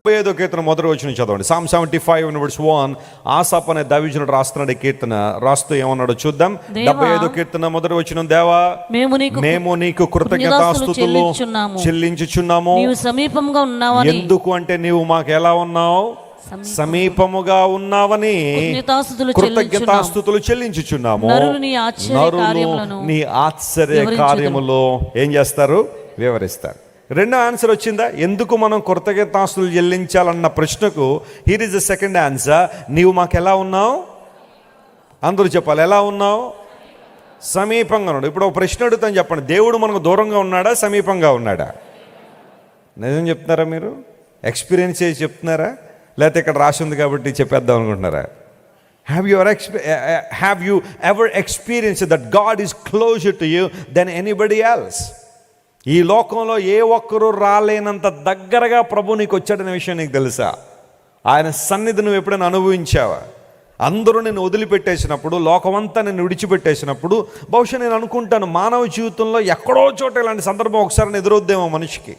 75వ కీర్తన మొదటి వచనం చదవండి. Psalm 75:1. ఆసాఫ్ అనే దైవజనుడు రాస్తున్నాడు ఈ కీర్తన. రాస్తూ ఏమన్నాడో చూద్దాం. 75వ కీర్తన మొదటి వచనం, దేవా మేము నీకు కృతజ్ఞతాస్తుతులు చెల్లించుచున్నాము. నీవు సమీపంగా ఉన్నావని. ఎందుకు అంటే నీవు మాకు ఎలా ఉన్నావు? సమీపముగా ఉన్నావని కృతజ్ఞతాస్తుతులు చెల్లించుచున్నాము. నరులు నీ ఆశ్చర్య కార్యములో ఏం చేస్తారు? వివరిస్తారు. రెండో ఆన్సర్ వచ్చిందా? ఎందుకు మనం కృతజ్ఞతాస్తుతులు చెల్లించాలన్న ప్రశ్నకు here is the second answer. నీవు మాకు ఎలా ఉన్నావు? అందరూ చెప్పాలి, ఎలా ఉన్నావు? సమీపంగా ఉన్నాడు. ఇప్పుడు ఒక ప్రశ్న అడుగుతాను, చెప్పండి. దేవుడు మనకు దూరంగా ఉన్నాడా, సమీపంగా ఉన్నాడా? నిజం చెప్తున్నారా మీరు? ఎక్స్పీరియన్స్ చేసి చెప్తున్నారా, లేకపోతే ఇక్కడ రాసి ఉంది కాబట్టి చెప్పేద్దాం అనుకుంటున్నారా? Have you ever experience that God is closer to you then anybody else? ఈ లోకంలో ఏ ఒక్కరూ రాలేనంత దగ్గరగా ప్రభు నీకు వచ్చాడనే విషయం నీకు తెలుసా? ఆయన సన్నిధి నువ్వు ఎప్పుడైనా అనుభవించావా? అందరూ నేను వదిలిపెట్టేసినప్పుడు, లోకమంతా నేను విడిచిపెట్టేసినప్పుడు, బహుశా నేను అనుకుంటాను మానవ జీవితంలో ఎక్కడో చోట ఇలాంటి సందర్భం ఒకసారి ఎదురొద్దేమో మనిషికి.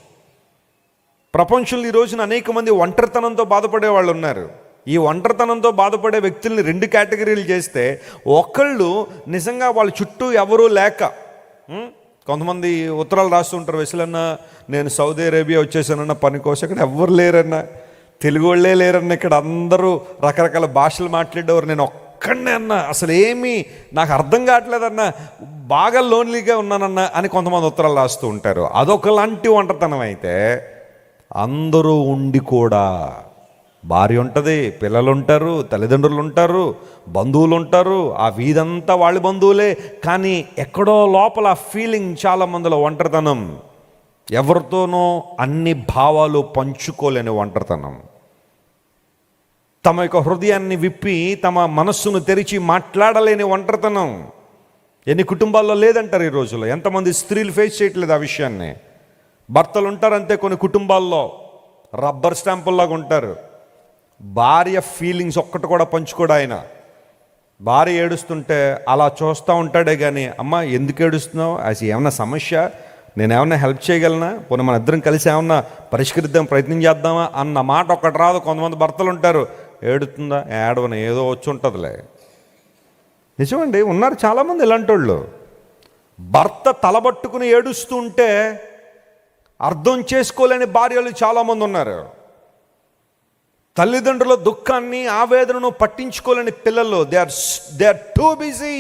ప్రపంచంలో ఈ రోజున అనేక మంది ఒంటరితనంతో బాధపడే వాళ్ళు ఉన్నారు. ఈ ఒంటరితనంతో బాధపడే వ్యక్తుల్ని రెండు కేటగిరీలు చేస్తే, ఒకళ్ళు నిజంగా వాళ్ళ చుట్టూ ఎవరూ లేక, కొంతమంది ఉత్తరాలు రాస్తుంటారు, వెసలన్నా నేను సౌదీ అరేబియా వచ్చేసానన్న పని కోసం, ఇక్కడ ఎవ్వరు లేరన్నా, తెలుగు వాళ్ళే లేరన్న, ఇక్కడ అందరూ రకరకాల భాషలు మాట్లాడేవారు, నేను ఒక్కడనే అన్నా, అసలు ఏమీ నాకు అర్థం కావట్లేదన్నా, బాగా లోన్లీగా ఉన్నానన్నా అని కొంతమంది ఉత్తరాలు రాస్తూ ఉంటారు. అదొకలాంటి ఒంటరితనం. అయితే అందరూ ఉండి కూడా, భార్య ఉంటుంది, పిల్లలు ఉంటారు, తల్లిదండ్రులు ఉంటారు, బంధువులు ఉంటారు, ఆ వీధంతా వాళ్ళ బంధువులే, కానీ ఎక్కడో లోపల ఫీలింగ్ చాలా మందిలో ఒంటరితనం, ఎవరితోనో అన్ని భావాలు పంచుకోలేని ఒంటరితనం, తమ యొక్క హృదయాన్ని విప్పి తమ మనస్సును తెరిచి మాట్లాడలేని ఒంటరితనం. ఎన్ని కుటుంబాల్లో లేదంటారు ఈ రోజుల్లో? ఎంతమంది స్త్రీలు ఫేస్ చేయట్లేదు ఆ విషయాన్ని? భర్తలు ఉంటారంతే కొన్ని కుటుంబాల్లో రబ్బర్ స్టాంపుల్లాగా ఉంటారు. భార్య ఫీలింగ్స్ ఒక్కటి కూడా పంచుకోడు ఆయన. భార్య ఏడుస్తుంటే అలా చూస్తూ ఉంటాడే కానీ, అమ్మ ఎందుకు ఏడుస్తున్నావు, అది ఏమన్నా సమస్య, నేను ఏమన్నా హెల్ప్ చేయగలనా, పోనీ మన ఇద్దరం కలిసి ఏమన్నా పరిష్కరిద్దాం, ప్రయత్నం చేద్దామా అన్న మాట ఒక్కటి రాదు. కొంతమంది భర్తలు ఉంటారు, ఏడుతుందా, ఏడవన ఏదో వచ్చి ఉంటుందిలే. నిజమండి, ఉన్నారు చాలామంది ఇలాంటి వాళ్ళు. భర్త తలబట్టుకుని ఏడుస్తూ ఉంటే అర్థం చేసుకోలేని భార్యలు చాలామంది ఉన్నారు. తల్లిదండ్రుల దుఃఖాన్ని, ఆవేదనను పట్టించుకోలేని పిల్లలు, they are too busy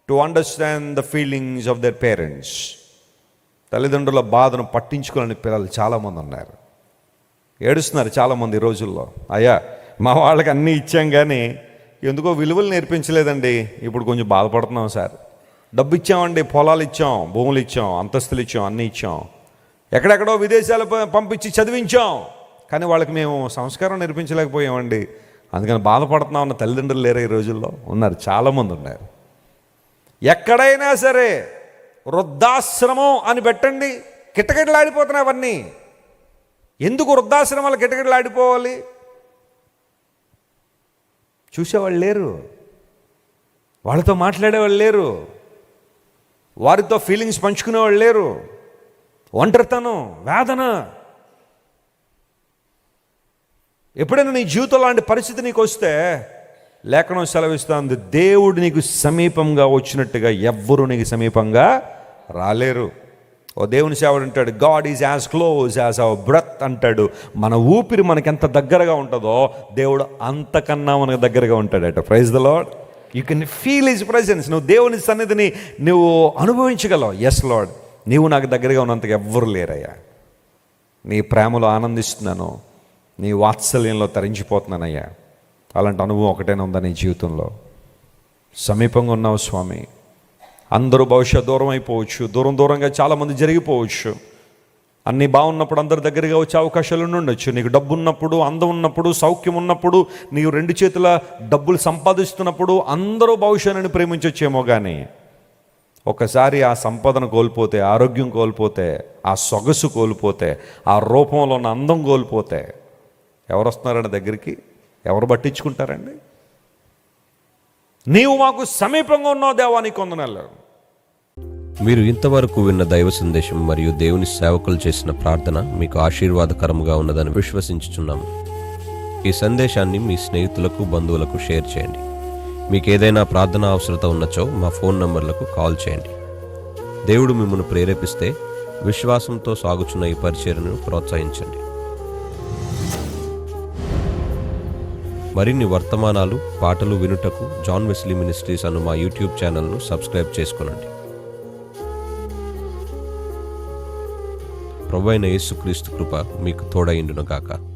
to understand the feelings of their parents. తల్లిదండ్రుల బాధను పట్టించుకోలేని పిల్లలు చాలామంది ఉన్నారు. ఏడుస్తున్నారు చాలామంది ఈ రోజుల్లో. అయ్యా మా వాళ్ళకి అన్నీ ఇచ్చాం కానీ ఎందుకో విలువలు నేర్పించలేదండి, ఇప్పుడు కొంచెం బాధపడుతున్నాం సార్. డబ్బు ఇచ్చామండి, పొలాలు ఇచ్చాం, భూములు ఇచ్చాం, అంతస్తులు ఇచ్చాం, అన్నీ ఇచ్చాం, ఎక్కడెక్కడో విదేశాలు పంపించి చదివించాం, కానీ వాళ్ళకి మేము సంస్కారం నేర్పించలేకపోయామండి, అందుకని బాధపడుతున్నాం అన్న తల్లిదండ్రులు లేరు ఈ రోజుల్లో. ఉన్నారు, చాలామంది ఉన్నారు. ఎక్కడైనా సరే వృద్ధాశ్రమం అని పెట్టండి, కిటకిటలాడిపోతున్నాయి అవన్నీ. ఎందుకు వృద్ధాశ్రమాలు కిటకిటలాడిపోవాలి? చూసేవాళ్ళు లేరు, వాళ్ళతో మాట్లాడేవాళ్ళు లేరు, వారితో ఫీలింగ్స్ పంచుకునేవాళ్ళు లేరు. ఒంటరితనం, వేదన. ఎప్పుడైనా నీ జీవితంలో లాంటి పరిస్థితి నీకు వస్తే లేఖనం సెలవిస్తుంది, దేవుడు నీకు సమీపంగా వచ్చినట్టుగా ఎవ్వరూ నీకు సమీపంగా రాలేరు. ఓ దేవుని సేవడు అంటాడు, God is as close as our breath అంటాడు. మన ఊపిరి మనకి ఎంత దగ్గరగా ఉంటుందో దేవుడు అంతకన్నా మనకు దగ్గరగా ఉంటాడట. Praise the Lord. You can feel his presence. నువ్వు దేవుని సన్నిధిని నువ్వు అనుభవించగలవు. ఎస్ లార్డ్, నీవు నాకు దగ్గరగా ఉన్నంతగా ఎవ్వరు లేరయ్యా, నీ ప్రేమలో ఆనందిస్తున్నాను, నీ వాత్సల్యంలో తరించిపోతున్నానయ్యా. అలాంటి అనుభవం ఒకటైనా ఉందా నీ జీవితంలో? సమీపంగా ఉన్నావు స్వామి. అందరూ బహుశా దూరం అయిపోవచ్చు, దూరంగా చాలామంది జరిగిపోవచ్చు. అన్నీ బాగున్నప్పుడు అందరి దగ్గరగా వచ్చే అవకాశాలు ఉండొచ్చు. నీకు డబ్బు ఉన్నప్పుడు, అందం ఉన్నప్పుడు, సౌఖ్యం ఉన్నప్పుడు, నీవు రెండు చేతుల డబ్బులు సంపాదిస్తున్నప్పుడు అందరూ బహుశా నేను ప్రేమించొచ్చేమో, కానీ ఒకసారి ఆ సంపదను కోల్పోతే, ఆరోగ్యం కోల్పోతే, ఆ సొగసు కోల్పోతే, ఆ రూపంలో ఉన్న అందం కోల్పోతే ఎవరు వస్తున్నారండి దగ్గరికి? ఎవరు పట్టించుకుంటారండి? నీవు మాకు సమీపంగా ఉన్నావు దేవా, నీకు వందనాలు. మీరు ఇంతవరకు విన్న దైవ సందేశం మరియు దేవుని సేవకులు చేసిన ప్రార్థన మీకు ఆశీర్వాదకరముగా ఉన్నదని విశ్వసించుచున్నాము. ఈ సందేశాన్ని మీ స్నేహితులకు, బంధువులకు షేర్ చేయండి. మీకు ఏదైనా ప్రార్థన అవసరత ఉన్నచో మా ఫోన్ నంబర్లకు కాల్ చేయండి. దేవుడు మిమ్మల్ని ప్రేరేపిస్తే విశ్వాసంతో సాగుచున్న ఈ పరిచర్యను ప్రోత్సహించండి. మరిన్ని వర్తమానాలు, పాటలు వినుటకు జాన్ వెస్లీ మినిస్ట్రీస్ అను మా యూట్యూబ్ ఛానల్ను సబ్స్క్రైబ్ చేసుకొనండి. ప్రభువైన యేసుక్రీస్తు కృప మీకు తోడైండును గాక.